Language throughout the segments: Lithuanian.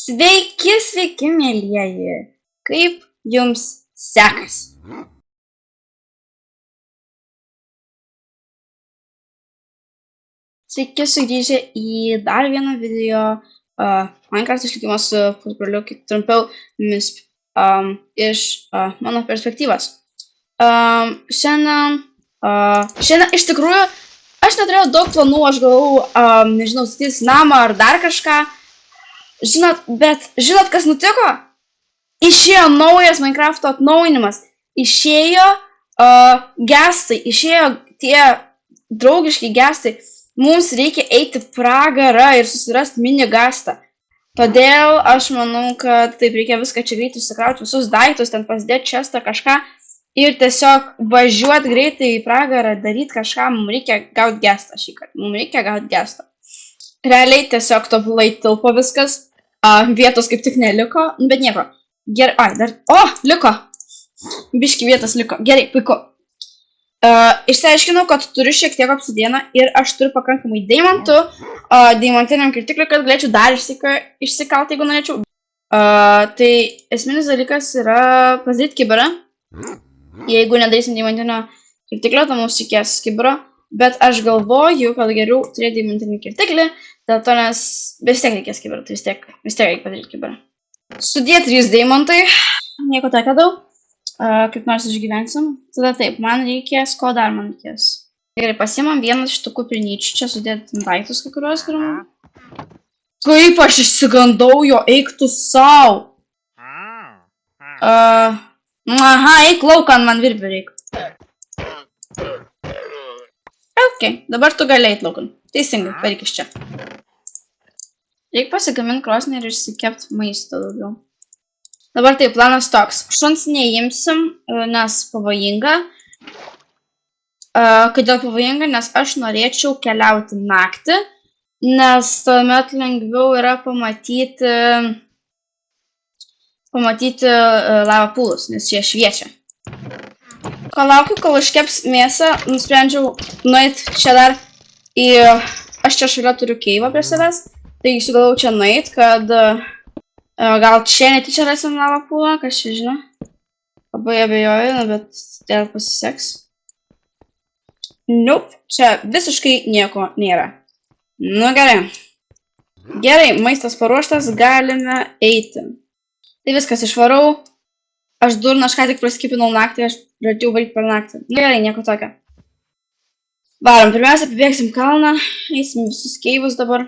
Sveiki, sveiki, mėlyjeji. Kaip jums sekasi? Sveiki sugrįžę į dar vieną video Minecraft išlikimo su pusbroliu, kaip trumpiau MISP iš mano perspektyvos. Šiandien iš tikrųjų aš neturėjau daug planų, aš galvojau, nežinau, statyti namą ar dar kažką. Žinot, kas nutiko? Išėjo naujas Minecraft'o atnaujinimas. Išėjo gestai, išėjo tie draugiški gestai. Mums reikia eiti pragarą ir susirasti mini gastą. Todėl aš manau, kad taip reikia viską čia greitai susikrauti, visus daiktus, ten pasidėti čestą kažką ir tiesiog važiuoti greitai į pragarą, daryti kažką. Mums reikia gauti gestą šį kartą. Mums reikia gauti gestą. Realiai tiesiog tobulai tilpo viskas. Vietos kaip tik neliko, bet nieko. Gerai, liko. Biški vietos liko. Gerai, puiku. Išsiaiškinau, kad turiu šiek tiek obsidieną ir aš turiu pakankamai deimantų, deimantiniam kirtikliui, kad galėčiau dar išsikalti, jeigu norėčiau. Tai esminis dalykas yra pasidaryti kiberą. Jeigu nedarysim deimantinio kirtiklio, tai mums reikės kibero. Bet aš galvoju, kad geriau turėti deimantinį kirtiklį, dėl to, nes vis tiek reikės kiberą, tai vis tiek reikia padaryti kiberą. Sudėti 3 deimantai, nieko tokio daug. Kaip nors išgyvensim. Tada taip, man reikės, ko dar man reikės. Gerai, pasiimam vieną iš tų kuprinyčių, čia sudėti daiktus kai kuriuos turim. Kaip aš išsigandau jo, eik tu sau. Aha, eik laukan, man virbių reik. Ok, dabar tu gali eit laukan. Teisingai, pareik iš čia. Reikia pasigaminti krosnį ir išsikepti maisto daugiau. Dabar tai planas toks. Šuns neimsim, nes pavojinga. Kodėl pavojinga? Nes aš norėčiau keliauti naktį, nes tuomet lengviau yra pamatyti lava pūlus, nes jie šviečia. Kol laukiu, kol iškeps mėsą, nusprendžiau nueiti čia dar į... Aš čia šalia turiu keivą prie savęs, tai sugalvojau čia nueiti, kad... Gal čia netyčia rasim lava pūlą, kas čia žino. Labai abejoju, bet dėl pasiseks. Nope, čia visiškai nieko nėra. Nu gerai. Gerai, maistas paruoštas, galime eiti. Tai viskas išvarau. Aš durna, aš ką tik praskipinau naktį, aš pradėjau varyti per naktį. Nu gerai, nieko tokio. Varom, pirmiausia, apibėgsim kalną, eisim visus keivus dabar.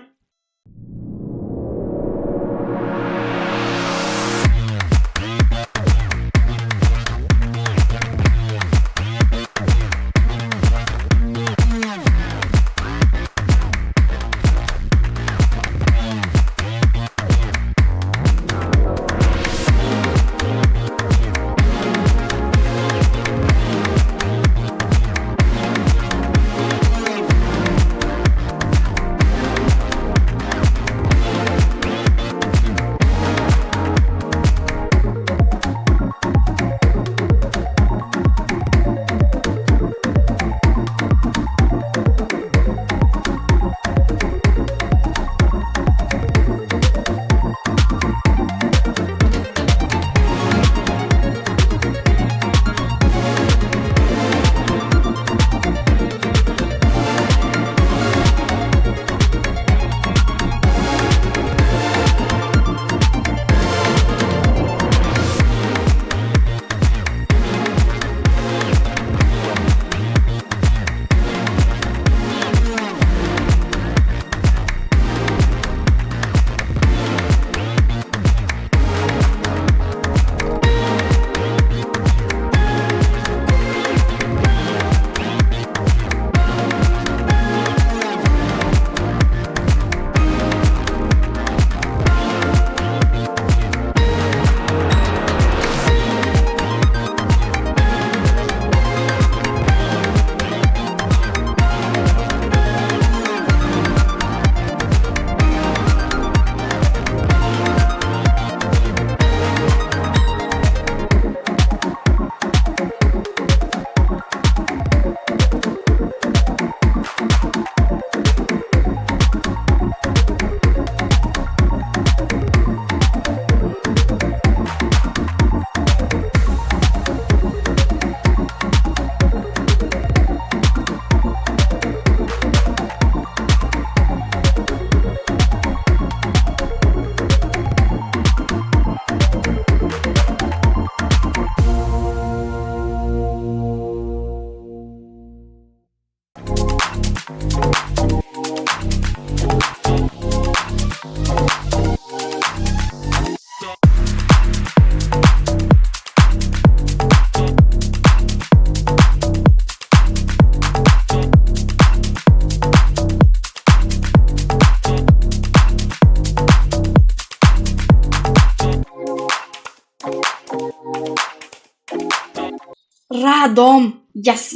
Radom. Yes.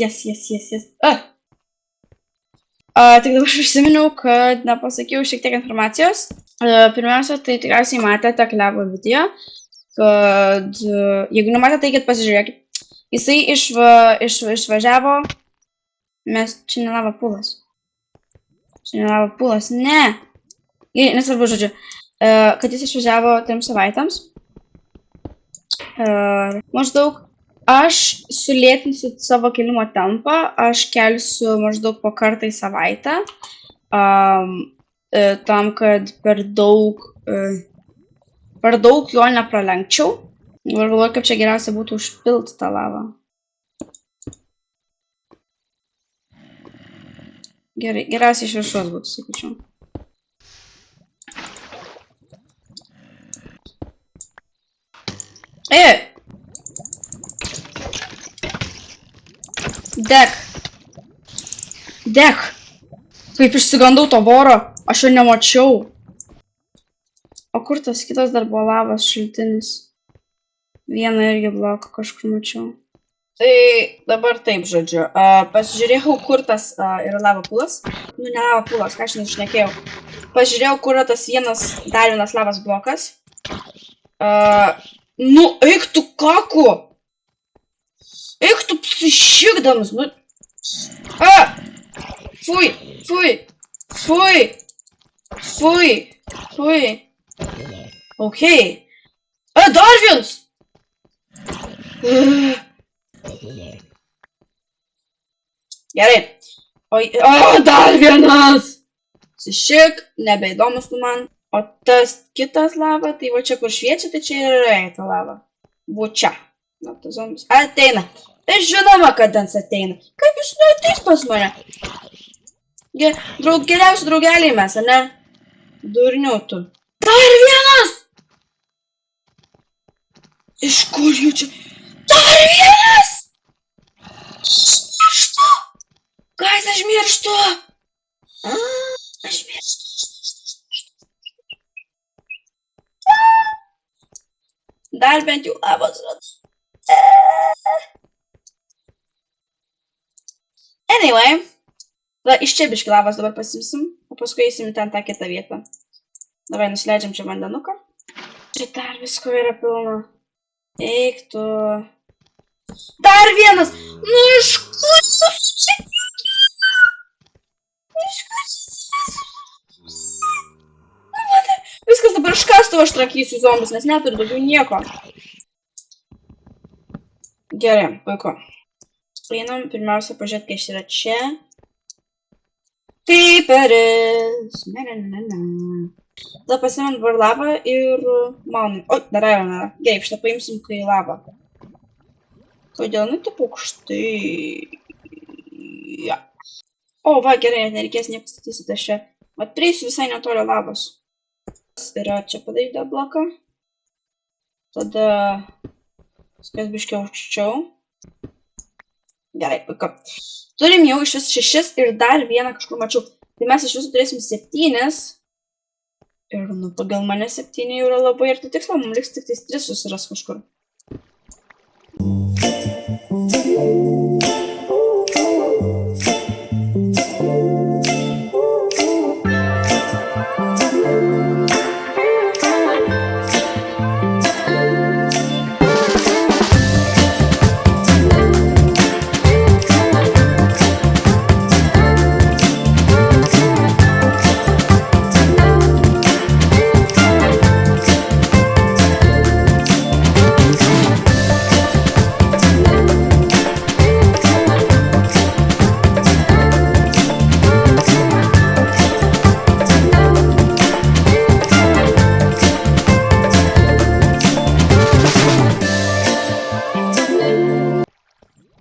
Tik dabar aš užsiminiau, kad nepasakiau šiek tiek informacijos. Pirmiausia, tai tikriausiai matėte Klevo video, kad jeigu nematėte, tai kad pasižiūrėkit. Jisai išvažiavo, čia ne lava pulas. Ne. Nesvarbu, žodžiu, kad jis išvažiavo 3 savaitėms. Maždaug aš sulėtinsiu savo kelimo tempą, aš kelsiu maždaug po kartą į savaitę, tam, kad per daug jo nepralenkčiau. Ir galvoju, kaip čia geriausia būtų užpilti tą lavą. Gerai, geriausiai iš viršaus būtų, sakyčiau. Dek. Kaip išsigandau to voro, aš jo nemačiau. O kur tas kitas dar buvo lavos šaltinis? Vieną irgi bloką kažkur mačiau. Tai dabar taip, žodžiu. Pasižiūrėjau, kur tas yra lava pulas. Nu, ne lava pulas, ką aš nešnekėjau. Pažiūrėjau, kur yra tas dar vienas lavos blokas. Nu, eik tu kaku! Eik tu psišikdamas, nu... Fui. Okei. Dar vienas! Gerai. Dar vienas! Psišik, nebeįdomus tu man. O tas kitas lava, tai va čia kur šviečia, tai čia yra ta lava. Bu čia. Na, tas zombis ateina. Tai žinoma, kad dans ateina. Kaip jis neateis pas mane? Geriausi draugeliai mes, ane? Durnių tu. Dar vienas! Iš kur jų čia? Dar vienas! Mirštu! Guys, aš mirštu! Aš mirštu. Dar bent jau lavos radu. Anyway, iš čia biški lavos dabar pasimsim, o paskui eisim ten tą kitą vietą. Dabar nusileidžiam čia vandenuką. Čia dar visko yra pilna. Eik tu. Dar vienas! Nu iš kur jūs čia? Iš kur jūs? Viskas dabar iškastu aš trakysiu zombus, nes neturiu daugiau nieko. Gerai, puiku. Einam, pirmiausia, pažiūrėti, kai yra čia. Creeperis. Tada pasimant dabar lavą ir maunam. O, dar nėra. Gerai, šitą paimsim, kai lavą. Kodėl, nu, taip aukštai. Ja. O, va, gerai, nereikės nieko statysit aš čia. Vat prieisiu visai netolio lavos. Yra čia padaryta bloką. Tada viskas biškiau aukščiau. Gerai, puiku. Turim jau iš vis 6 ir dar vieną kažkur mačiau. Tai mes iš visų turėsim 7. Ir, nu, pagal mane 7 jau yra labai arti tikslo, mums liks tik 3 susiras kažkur.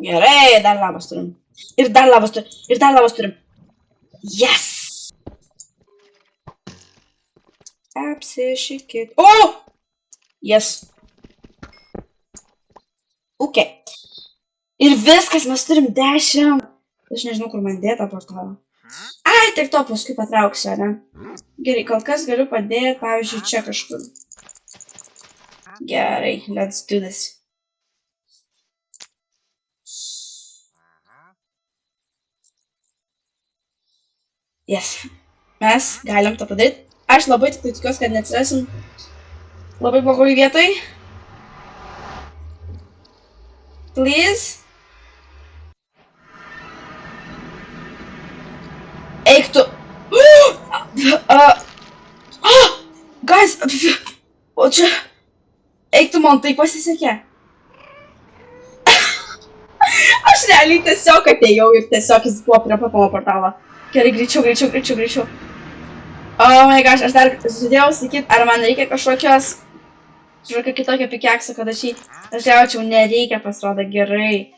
Gerai, dar lavos turim. Ir dar lavos turim. Yes! Apsišykit. O! Yes. Ok. Ir viskas, mes turim 10. Aš nežinau, kur man dėta portalą. Ai, tik to paskui patrauksiu, ne? Gerai, kol kas galiu padėti, pavyzdžiui, čia kažkur. Gerai, let's do this. Yes. Mes galim tą padaryti. Aš labai tik tikiuosi, kad neatsirasim labai blogoj vietoj. Please. Eik tu. Guys. O čia. Eik tu, man tai pasisekė. Aš realiai tiesiog atėjau ir tiesiog jis buvo prie papamo portalo. Gerai, greičiau. Oh my gosh, aš dar susidėjau sakyti, ar man reikia kažkokio kitokio pikeksą, kad aš jį gaučiau, nereikia, pasirodo, gerai.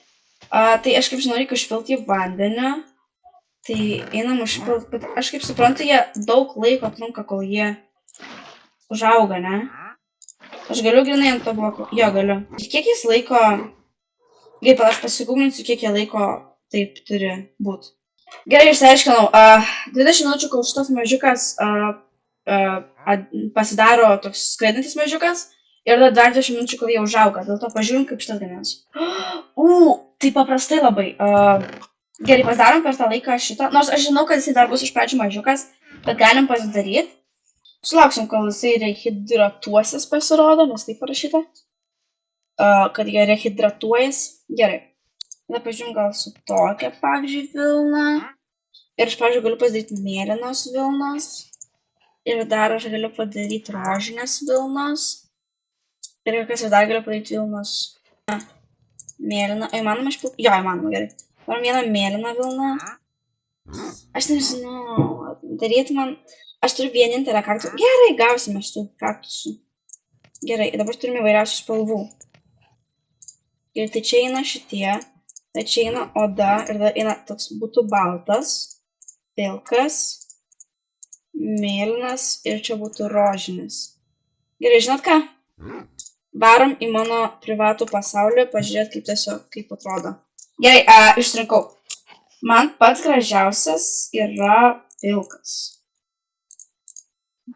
Tai aš kaip žinau, reikia užpilti į vandenį. Tai einam užpilti, bet aš kaip suprantu, jie daug laiko trunka, kol jie užauga, ne? Aš galiu grinai ant to bloko. Jo, galiu. Ir kiek jis laiko... Gerai, aš pasigūminsiu, kiek jie laiko taip turi būti. Gerai, išsiaiškinau. 20 minučių, kol šitas mažiukas pasidaro toks skraidantis mažiukas. Ir dar 20 minučių, kol jie užauga. Dėl to pažiūrim, kaip šitas gaminasi. Tai paprastai labai. Gerai, pasidarom per tą laiką šitą. Nors aš žinau, kad jisai dar bus iš pradžių mažiukas, bet galim pasidaryti. Sulauksim, kol jisai rehidratuosis, pasirodo, nes taip parašyta. Kad jie rehidratuojas. Gerai. Tada pažiūrim gal su tokia, pavyzdžiui, vilna. Ir aš, pavyzdžiui, galiu padaryti mėlynos vilnos. Ir dar aš galiu padaryti rožinės vilnos. Ir kas aš dar galiu padaryti vilnos. Mėlyną. Įmanoma išpilti? Jo, įmanoma, gerai. Dabar vieną mėlyną vilną. Aš nežinau. Daryti man... Aš turiu vienintelę kaktusą. Gerai, gausime šitų kaktusų. Gerai, dabar turime įvairiausių spalvų. Ir tai čia eina šitie. Tai čia eina oda. Ir dar eina toks būtų baltas. Pilkas. Mėlynas. Ir čia būtų rožinis. Gerai, žinot ką? Varom į mano privatų pasaulį. Pažiūrėt, kaip atrodo. Gerai, išsirinkau. Man pats gražiausias yra pilkas.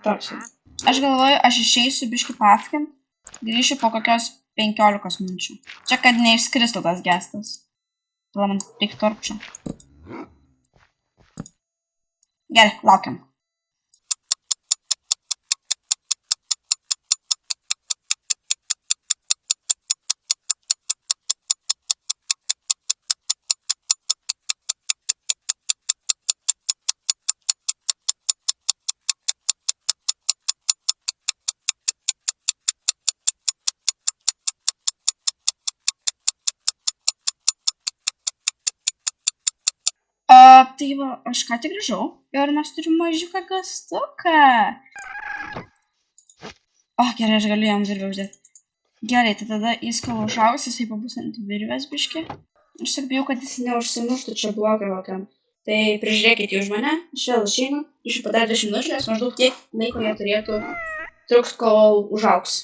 Toks. Aš galvoju, aš išeisiu biškį patkint, grįšiu po kokios 15 minučių. Čia, kad neišskristų tas gestas. Tada man reik torpčio. Gerai, laukiam. Tai va, aš ką tik grįžau ir mes turim mažiuką gastuką. Gerai, aš galiu jam virvę uždėti. Gerai, tai tada jis kol užaugs, jisai pabus ant virvės biškį. Aš tik bijau, kad jis neužsimuštų čia bloką kokiam. Tai prižiūrėkite už mane, aš vėl išeinu, iš po dar 10 minučių, nes maždaug tiek laiko jie turėtų truks, kol užaugs.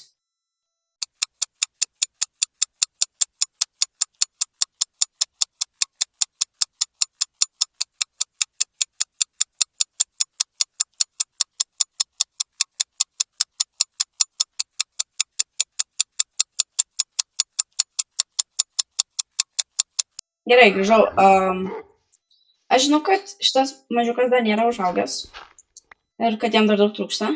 Gerai, grįžau. Aš žinau, kad šitas mažiukas dar nėra užaugęs. Ir kad jam dar daug trūksta.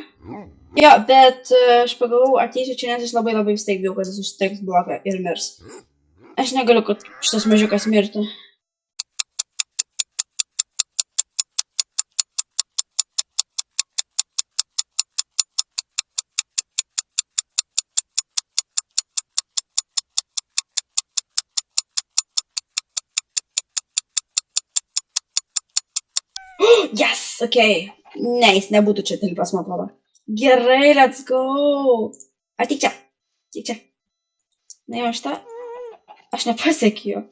Jo, bet aš pagalvojau, ateisiu čia, nes aš labai vis tiek bijau, kad jis užstriks bloką ir mirs. Aš negaliu, kad šitas mažiukas mirtų. Yes, okei. Ne, jis nebūtų čia tilpęs, man atrodo. Gerai, let's go. Ateik čia. Na, jau šitą. Aš nepasiekiu.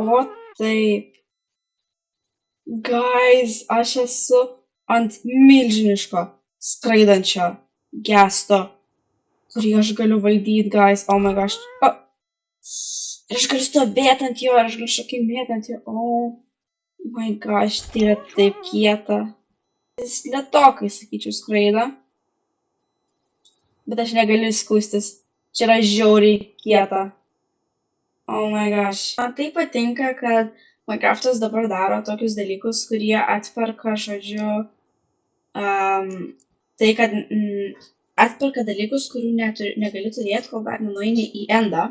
O, taip. Guys, aš esu ant milžiniško skraidančio gesto, kurį aš galiu valdyti, guys. Oh my gosh. Ir aš galiu stovėti ant jo, ir aš galiu šokinėti ant jo. Oh my gosh, tai yra taip kieta. Jis lėtokai, sakyčiau, skraido. Bet aš negaliu skūstis. Čia yra žiauriai kieta. Oh my gosh. Man tai patinka, kad Minecraftas dabar daro tokius dalykus, kurie atperka, žodžiu, tai, kad atperka dalykus, kurių negali turėti, kol dar nenueini į endą.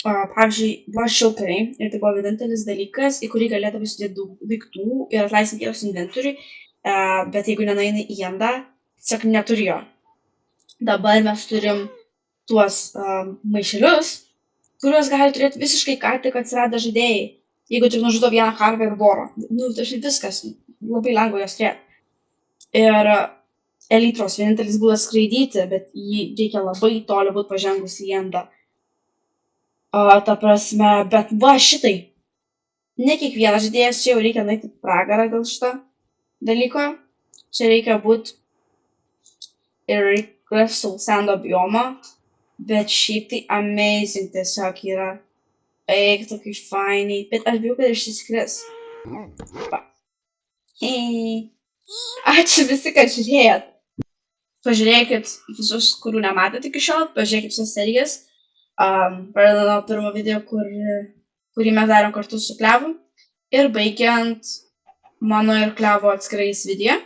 Pavyzdžiui, buvo šilkariai ir tai buvo vienintelis dalykas, į kurį galėdavai sudėti daug daiktų ir atleisti vietos inventoriui, bet jeigu nenueini į endą, tiesiog neturi jo. Dabar mes turim tuos maišelius, kuriuos gali turėti visiškai ką tik atsiradę žaidėjai. Jeigu tik nužudo vieną karvę ir vorą. Nu, tai viskas. Labai lengva jos turėti. Ir elytros vienintelis būdas skraidyti, bet jį reikia labai toli būti pažengus į endą. Ta prasme, bet va šitai. Ne kiekvienas žaidėjas čia jau reikia nueiti pragarą dėl šito dalyko. Čia reikia būti ir Crystal Sando biomą, bet šiaip tai amazing tiesiog yra. Eik, tokiai fainiai, bet aš bijau, kad išsiskris. Va. Ačiū visi, kad žiūrėjot. Pažiūrėkit visus, kurių nematėte iki šiol, pažiūrėkit visas serijas. Pradedant nuo pirmo video, kurį mes darėm kartu su Klevu. Ir baigiant mano ir Klevo atskirais video,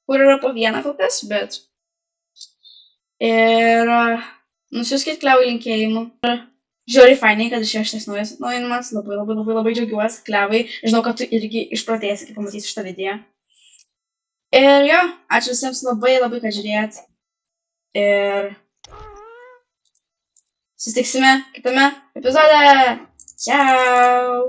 kur yra po vieną kol kas, bet... Ir nusiųskit Klevui linkėjimų. Žiauriai fainiai, kad išėjo šitas naujas atnaujinimas. Labai džiaugiuosi, Klevai. Žinau, kad tu irgi išprotėsi, kai pamatysi šitą video. Ir jo, ačiū visiems labai, kad žiūrėjot. Ir susitiksime kitame epizode. Ciao.